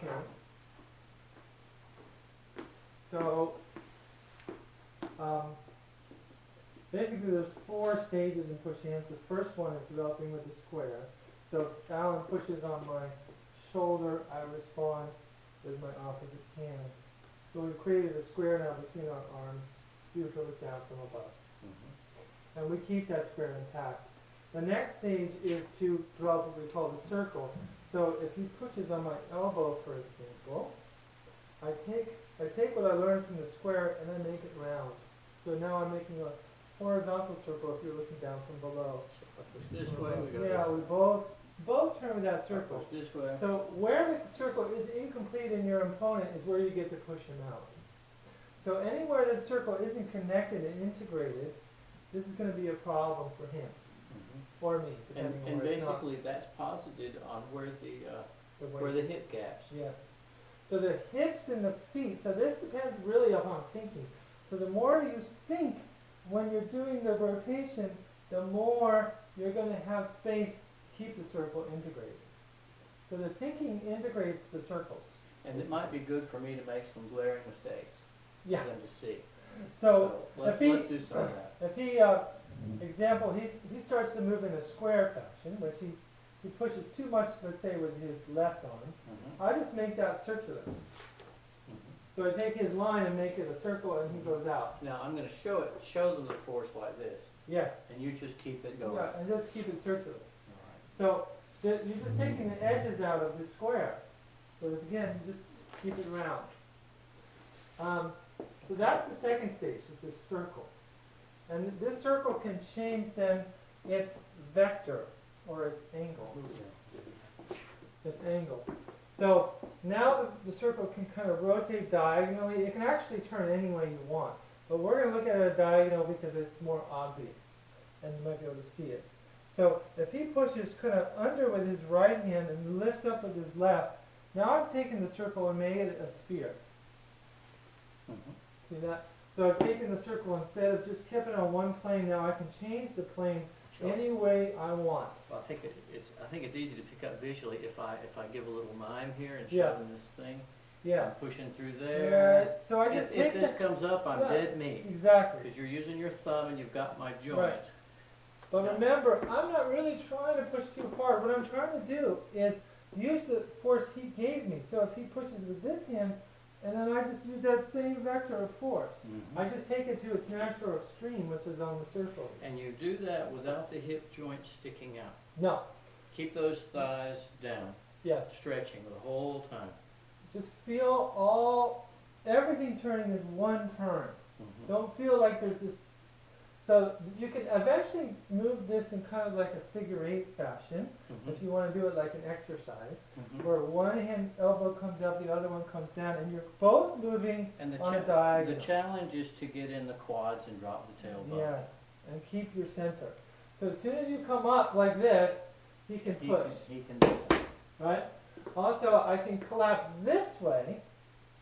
Okay. So, basically there's 4 stages in push hands. The first one is developing with the square. So if Alan pushes on my shoulder, I respond with my opposite hand. So we've created a square now between our arms. Beautiful look down from above. Mm-hmm. And we keep that square intact. The next stage is to develop what we call the circle. So if he pushes on my elbow, for example, I take what I learned from the square and I make it round. So now I'm making a horizontal circle if you're looking down from below. So if I push this way, we go yeah, this we way. both turn with that circle. Push this way. So where the circle is incomplete in your opponent is where you get to push him out. So anywhere that circle isn't connected and integrated, this is going to be a problem for him. Or me, depending on And where it's not. basically that's posited on where the hip gaps. Yes. So the hips and the feet, so this depends really upon syncing. So the more you sync when you're doing the rotation, the more you're going to have space to keep the circle integrated. So the syncing integrates the circles. And it might be good for me to make some glaring mistakes Yeah. for them to see. So let's do some of that. If he, example, he starts to move in a square fashion, which he pushes too much, let's say, with his left arm. I just make that circular. So I take his line and make it a circle, and he goes out. Now I'm going to show them the force like this. Yeah. And you just keep it going. Yeah, and just keep it circular. All So you're just taking the edges out of the square. So again, you just keep it round. So that's the second stage, is the circle. And this circle can change then its vector or its angle. Its angle. So now the circle can kind of rotate diagonally. It can actually turn any way you want. But we're going to look at a diagonal because it's more obvious. And you might be able to see it. So if he pushes kind of under with his right hand and lifts up with his left, now I've taken the circle and made it a sphere. See that? So I've taken the circle, instead of just kept it on one plane, now I can change the plane any way I want. Well, I think it's easy to pick up visually if I give a little mime here and show Yeah. them this thing. Yeah. I'm pushing through there. So I just If this comes up, I'm dead meat. Exactly. Because you're using your thumb and you've got my joint. Right. But remember, I'm not really trying to push too hard. What I'm trying to do is use the force he gave me. So if he pushes with this hand, and then I just use that same vector of force. I just take it to its natural extreme, which is on the circle. And you do that without the hip joint sticking out. No. Keep those thighs down. Yes. Stretching the whole time. Just feel everything turning is one turn. Don't feel like there's this. So you can eventually move this in kind of like a figure 8 fashion, if you want to do it like an exercise, where one hand elbow comes up, the other one comes down, and you're both moving on a diagonal. The challenge is to get in the quads and drop the tailbone. Yes, and keep your center. So as soon as you come up like this, he can push. He can do that. Right? Also, I can collapse this way,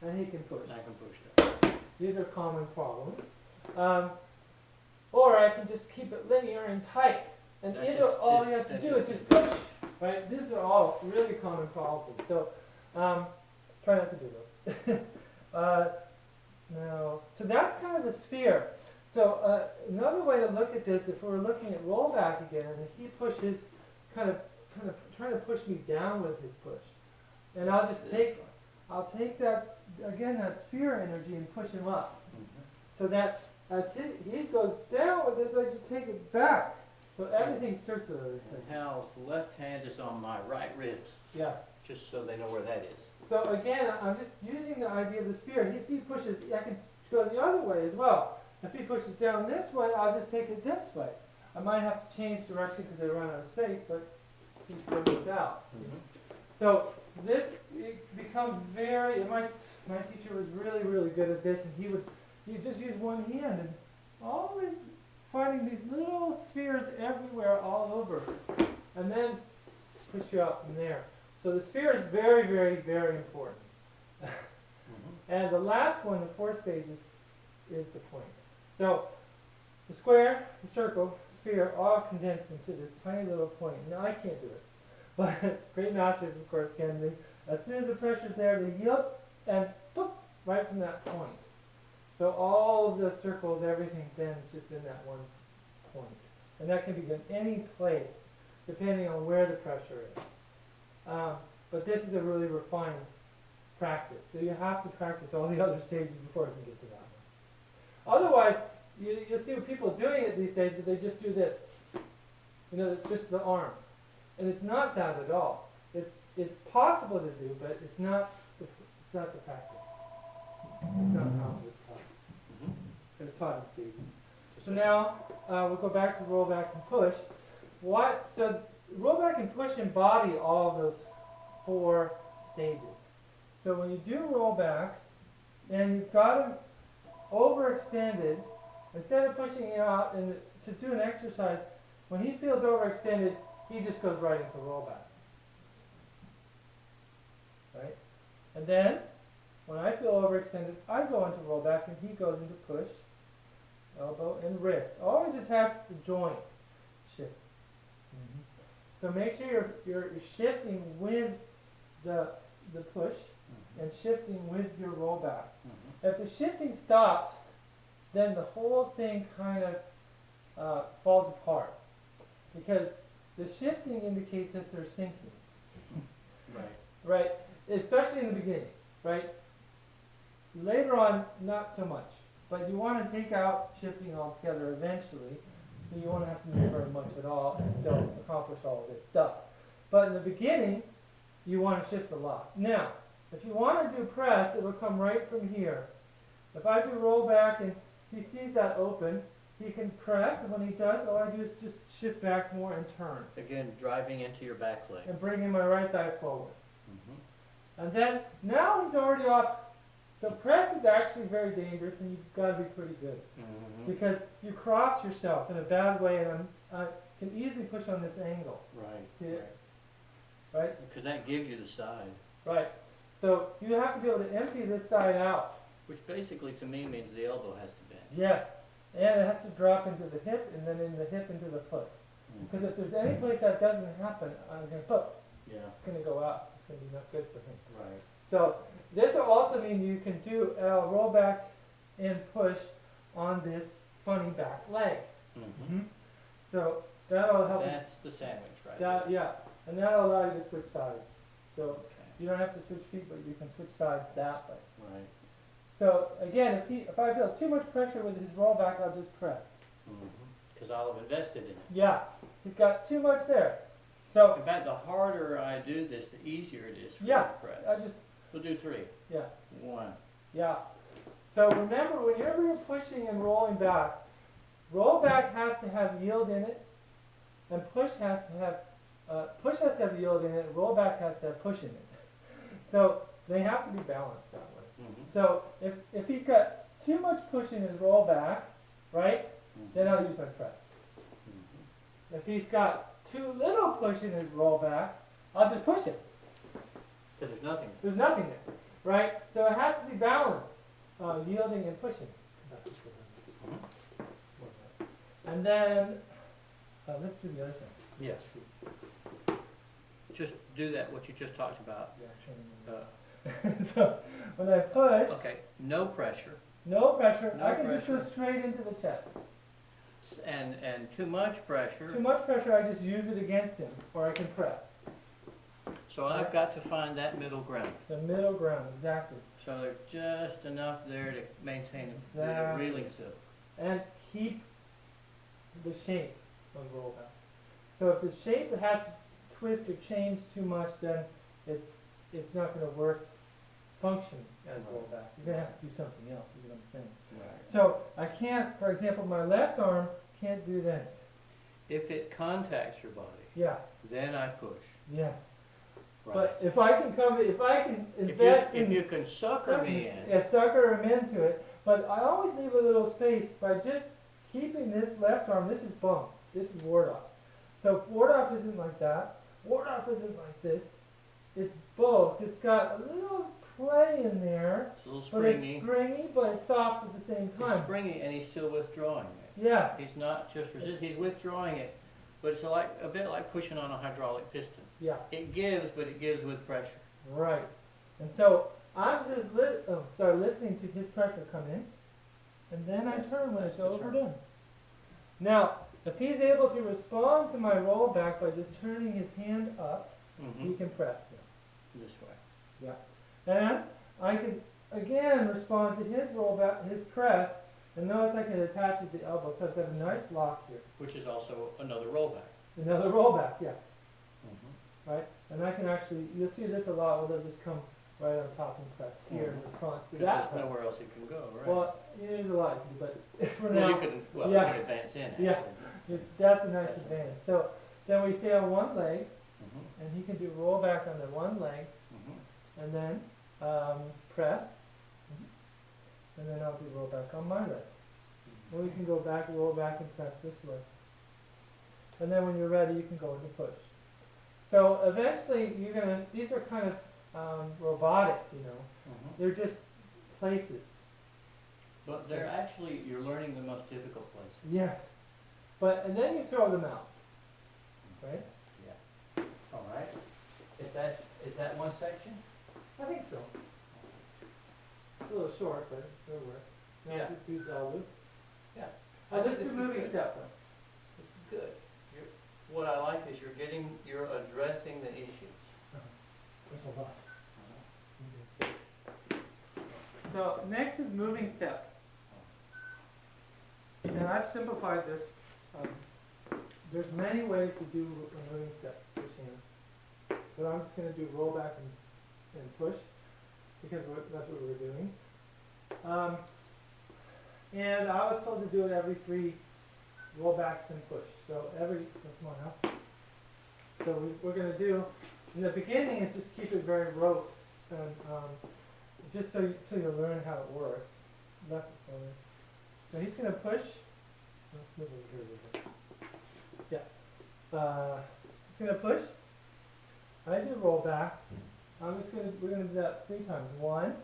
and he can push. I can push that. These are common problems. Or I can just keep it linear and tight. And all he has to do is just push. Right? These are all really common problems. So try not to do those. Now, so that's kind of the sphere. So another way to look at this, if we're looking at rollback again, and he pushes, kind of trying to push me down with his push. And I'll take that, again, that sphere energy and push him up. So that as he goes down with this, I just take it back. So everything's circular. And Hal's left hand is on my right ribs. Yeah. Just so they know where that is. So again, I'm just using the idea of the sphere. If he pushes, I can go the other way as well. If he pushes down this way, I'll just take it this way. I might have to change direction because I run out of space, but he still moves out. So this becomes my teacher was really, really good at this, and he just use one hand and always finding these little spheres everywhere all over, and then push you out from there. So the sphere is very, very, very important. And the last one, the fourth stage, is the point. So the square, the circle, sphere, all condensed into this tiny little point. Now I can't do it. But great masters, of course, can. As soon as the pressure's there, they yield and boop, right from that point. So all of the circles, everything bends just in that one point. And that can be done any place, depending on where the pressure is. But this is a really refined practice. So you have to practice all the other stages before you can get to that one. Otherwise, you'll see what people are doing it these days, that they just do this. You know, it's just the arms. And it's not that at all. It's possible to do, but it's not the practice. It's not how it's taught. It's taught in stages. So now we'll go back to roll back and push. So roll back and push embody all of those 4 stages. So when you do roll back and you've got them overextended, instead of pushing it out and to do an exercise, when he feels overextended, he just goes right into rollback. Right? And then, when I feel overextended, I go into rollback and he goes into push, elbow, and wrist. Always attached to the joints. Shift. So make sure you're shifting with the push and shifting with your rollback. If the shifting stops, then the whole thing kind of falls apart. Because the shifting indicates that they're sinking. Right? Especially in the beginning, right? Later on, not so much. But you want to take out shifting altogether eventually, so you won't have to move very much at all and still accomplish all of this stuff. But in the beginning, you want to shift a lot. Now, if you want to do press, it will come right from here. If I do roll back and he sees that open, he can press, and when he does, all I do is just shift back more and turn. Again, driving into your back leg. And bringing my right thigh forward. And then, now he's already off. So press is actually very dangerous, and you've got to be pretty good. Because you cross yourself in a bad way, and I can easily push on this angle. Right. See it? Right? Because that gives you the side. Right. So you have to be able to empty this side out. Which basically to me means the elbow has to bend. Yeah. And it has to drop into the hip, and then in the hip into the foot. Because if there's any place that doesn't happen, I'm going to it's going to go out. It's going to be not good for him. Right. So this will also mean you can do roll back and push on this funny back leg. So that'll help. That's the sandwich, right? Yeah, and that'll allow you to switch sides. So you don't have to switch feet, but you can switch sides that way. Right. So again, if I feel too much pressure with his rollback, I'll just press. Because I'll have invested in it. Yeah, he's got too much there. So in fact, the harder I do this, the easier it is for me yeah, to press. We'll do 3. Yeah. 1. Yeah. So remember, whenever you're pushing and rolling back, roll back has to have yield in it, and push has to have yield in it, and roll back has to have push in it. So they have to be balanced that way. So if he's got too much push in his roll back, right, then I'll use my press. If he's got too little push in his roll back, I'll just push it. Because there's nothing. There's nothing there, right? So it has to be balanced, yielding and pushing. And then, let's do the other side. Yes. Just do that, what you just talked about. So when I push, Okay, no pressure. no pressure, No I can just go pressure. straight into the chest. And too much pressure. Too much pressure, I just use it against him, or I can press. So I've got to find that middle ground. The middle ground, exactly. So there's just enough there to maintain the Exactly. reeling silk. And keep the shape of rollback. So if the shape has to twist or change too much, then it's not going to work, function as rollback. You're going to have to do something else, is what I'm saying. So I can't, for example, my left arm can't do this. If it contacts your body, Yeah, then I push. yes. Right. But if I can if invest you, in... if you can sucker me in. Yeah, sucker him into it. But I always leave a little space by just keeping this left arm. This is bump. This is ward off. So ward off isn't like that. Ward off isn't like this. It's both. It's got a little play in there. It's a little But springy. it's springy, but it's soft at the same It's time. springy and he's still withdrawing it. Yes. He's not just he's withdrawing it, but it's like a bit like pushing on a hydraulic piston. Yeah. It gives, but it gives with pressure. Right. And so I'm just listening to his pressure come in, and then I turn when it's overdone. Now, if he's able to respond to my rollback by just turning his hand up, he can press now. This way. Yeah. And I can again respond to his rollback, his press, and notice I can attach it to the elbow, so I've got a nice lock here. Which is also another rollback. Another rollback, yeah. Right? And I can actually, you'll see this a lot where they'll just come right on top and press here in response to that. Because there's nowhere else it can go, right? Well, there's a lot you can do, but for well, now, you can, well, yeah. you can advance in, actually. Yeah. That's a nice advantage. So then we stay on one leg, and he can do rollback on the one leg, and then press, and then I'll do rollback on my leg. And we can go back, roll back, and press this way. And then when you're ready, you can go into push. So eventually, these are kind of robotic, you know. They're just places. But they're actually, you're learning the most difficult places. Yes. And then you throw them out, right? Yeah. All right. Is that one section? I think so. It's a little short, but it'll work. Now Yeah. just do Dalu. Yeah. This is moving step though. This is good. What I like is you're addressing the issues. There's a lot. So next is moving step. And I've simplified this. There's many ways to do a moving step push hand. But I'm just going to do roll back and push because that's what we're doing. And I was told to do it every 3 rollbacks and push. So come on now. So we're going to do, in the beginning, it's just keep it very rote. And just so you learn how it works. Left it forward. So he's going to push. Let's move over here a little bit. Yeah. He's going to push. I do roll back. We're going to do that 3 times. 1.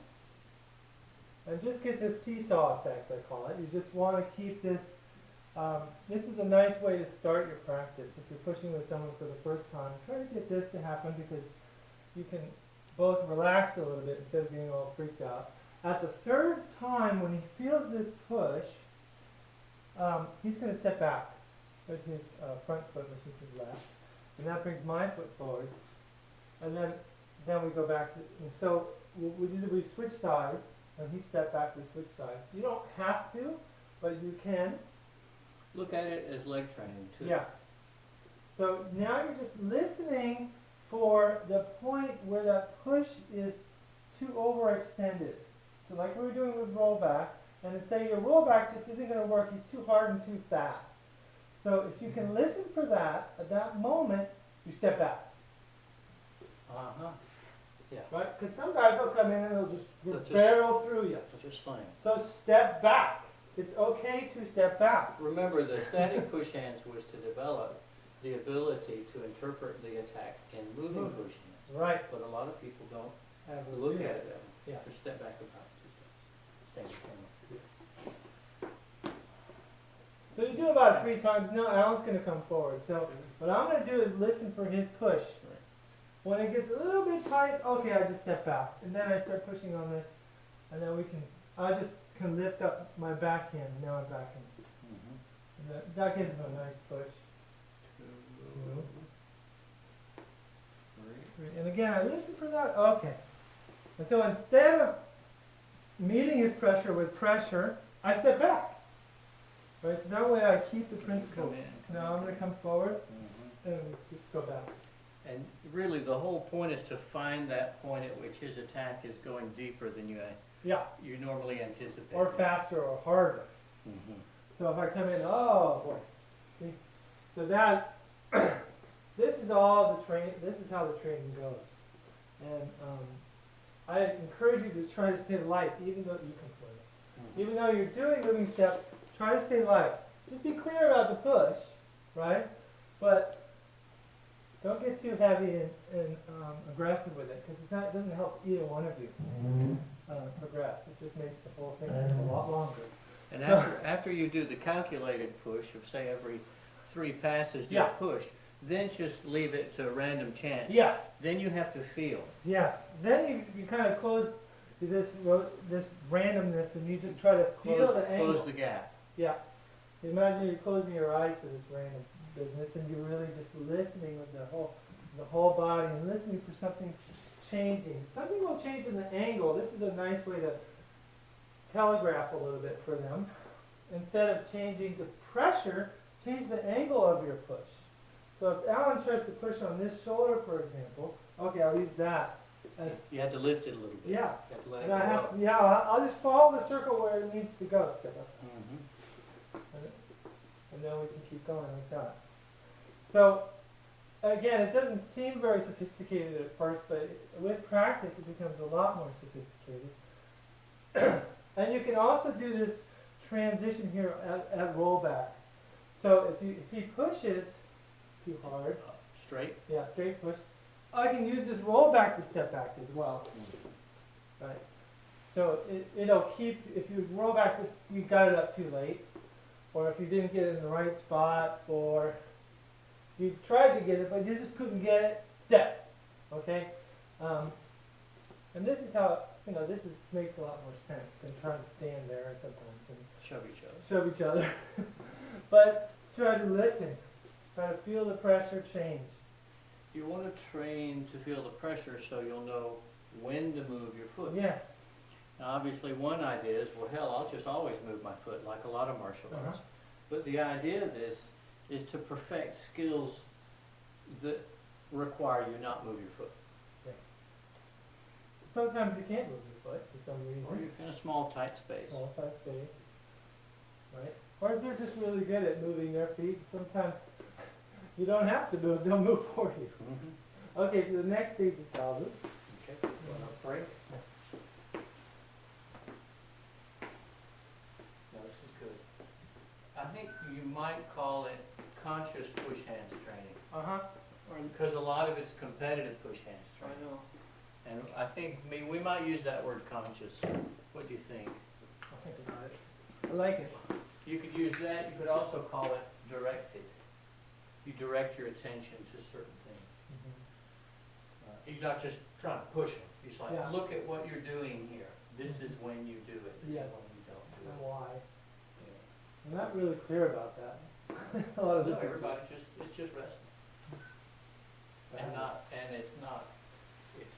And just get this seesaw effect, I call it. You just want to keep this. This is a nice way to start your practice. If you're pushing with someone for the first time, try to get this to happen because you can both relax a little bit instead of being all freaked out. At the 3rd time, when he feels this push, he's going to step back with his front foot, which is his left, and that brings my foot forward. And then we go back to, and so we switch sides. When he step back, we switch sides. You don't have to, but you can. Look at it as leg training too. Yeah. So now you're just listening for the point where that push is too overextended. So like we were doing with rollback, and then say your rollback just isn't going to work, he's too hard and too fast. So if you can listen for that, at that moment, you step back. Yeah. Right? Because some guys will come in and they'll just barrel through you. Just slam. So step back. It's okay to step back. Remember, the static push hands was to develop the ability to interpret the attack in moving push hands. Right. But a lot of people don't look at it that way. Yeah. Just step back about 2 steps. Stand the camera. So you do about 3 times. Now Alan's going to come forward. So what I'm going to do is listen for his push. When it gets a little bit tight, okay, I just step back. And then I start pushing on this. And then I just can lift up my backhand. Now I'm backhand. And that gives him a nice push. 2, 3. And again, I listen for that. Okay. And so instead of meeting his pressure with pressure, I step back. Right? So that way I keep the principle. Now I'm going to come forward and just go back. And really, the whole point is to find that point at which his attack is going deeper than you normally anticipate. Or faster or harder. So if I come in, oh boy. See? So that, this is how the training goes. And I encourage you to try to stay light, even though you can play it. Even though you're doing moving steps, try to stay light. Just be clear about the push, right? But don't get too heavy and aggressive with it, because it doesn't help either one of you progress. It just makes the whole thing a lot longer. And after you do the calculated push of, say, every 3 passes, you push, then just leave it to a random chance. Yes. Then you have to feel. Yes. Then you kind of close this randomness, and you just try to feel the angle. Close the gap. Yeah. Imagine you're closing your eyes to this random business, and you're really just listening with the whole body and listening for something changing. Something will change in the angle. This is a nice way to telegraph a little bit for them. Instead of changing the pressure, change the angle of your push. So if Alan tries to push on this shoulder, for example, okay, I'll use that. You have to lift it a little bit. Yeah. You have to let it go. I'll just follow the circle where it needs to go. And then we can keep going like that. So, again, it doesn't seem very sophisticated at first, but with practice it becomes a lot more sophisticated. And you can also do this transition here at rollback. So if he pushes too hard, straight? Yeah, straight push. I can use this rollback to step back as well. Right. So it'll keep, if you roll back, you got it up too late, or if you didn't get it in the right spot, or you tried to get it, but you just couldn't get it, step. Okay? And this is how, makes a lot more sense than trying to stand there sometimes and shove each other. But try to listen. Try to feel the pressure change. You want to train to feel the pressure so you'll know when to move your foot. Yes. Now obviously one idea is, well hell, I'll just always move my foot like a lot of martial arts. But the idea of this is to perfect skills that require you not move your foot. Yeah. Sometimes you can't move your foot for some reason. Or you're in a small tight space. Small tight space. Right? Or they're just really good at moving their feet. Sometimes you don't have to move, they'll move for you. Okay, so the next stage is Dalu. Okay, going up break. No, this is good. I think you might call it conscious push hands training. Because a lot of it's competitive push hands training. I know. And I think we might use that word conscious. What do you think? I'll think about it. I like it. You could use that. You could also call it directed. You direct your attention to certain things. You're not just trying to push them. You're just like, look at what you're doing here. This is when you do it. This is when you don't do it. And why? Yeah. I'm not really clear about that. A lot of No, everybody it's just wrestling. It's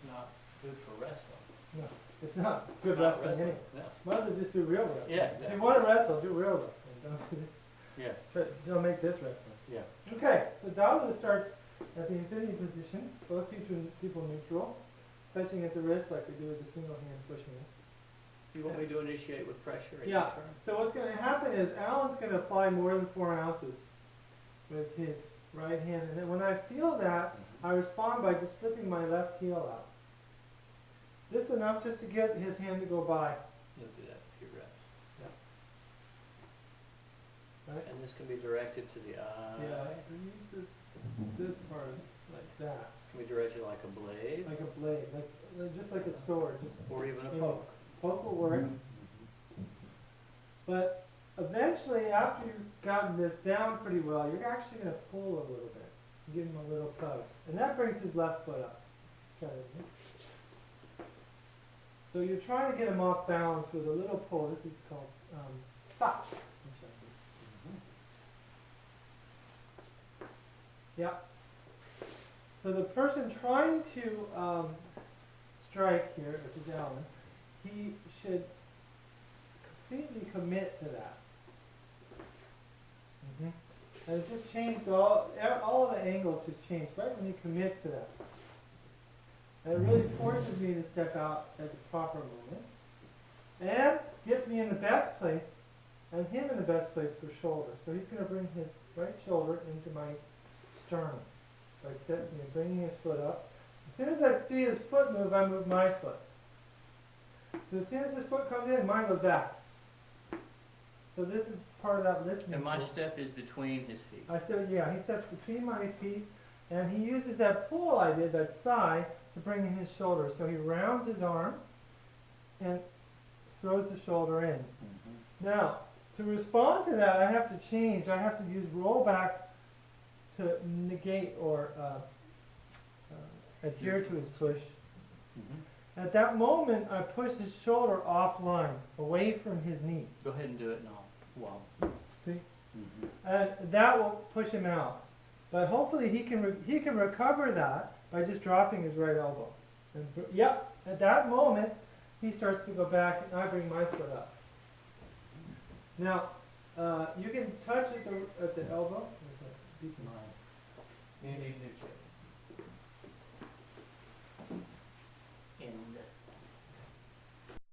not good for wrestling. No, it's not good Not wrestling anyway. No. Might as well just do real wrestling. Yeah. If you want to wrestle, do real wrestling. Don't do this. Yeah. Don't make this wrestling. Yeah. Okay, so Dalu starts at the infinity position, both people neutral, touching at the wrist like we do with the single hand push hand. You want me to initiate with pressure at Yeah. your turn? So what's going to happen is Alan's going to apply more than 4 ounces with his right hand, and then when I feel that, I respond by just slipping my left heel out. Just enough just to get his hand to go by. You'll do that a few reps. Yeah. Right? And this can be directed to the eye. Yeah, I use this part like that. Can we direct it like a blade? Like a blade, just like a sword. Or even a poke. Poke will work. But eventually, after you've gotten this down pretty well, you're actually going to pull a little bit. Give him a little tug. And that brings his left foot up. Try it. So you're trying to get him off balance with a little pull. This is called sock. Yeah. So the person trying to strike here, which is Alan, he should completely commit to that. And it just changed all of the angles just changed right when he commits to that. And it really forces me to step out at the proper moment. And gets me in the best place, and him in the best place for shoulder. So he's going to bring his right shoulder into my sternum. By stepping and bringing his foot up. As soon as I see his foot move, I move my foot. So as soon as his foot comes in, mine goes back. So this is part of that listening. And my step is between his feet. He steps between my feet, and he uses that pull I did, that sigh, to bring in his shoulder. So he rounds his arm and throws the shoulder in. Now, to respond to that, I have to change. I have to use roll back to negate or adhere to his push. At that moment, I push his shoulder offline, away from his knee. Go ahead and do it now. Wow. See? And that will push him out. But hopefully he can recover that by just dropping his right elbow. And yep, at that moment, he starts to go back, and I bring my foot up. Now, you can touch at the elbow. And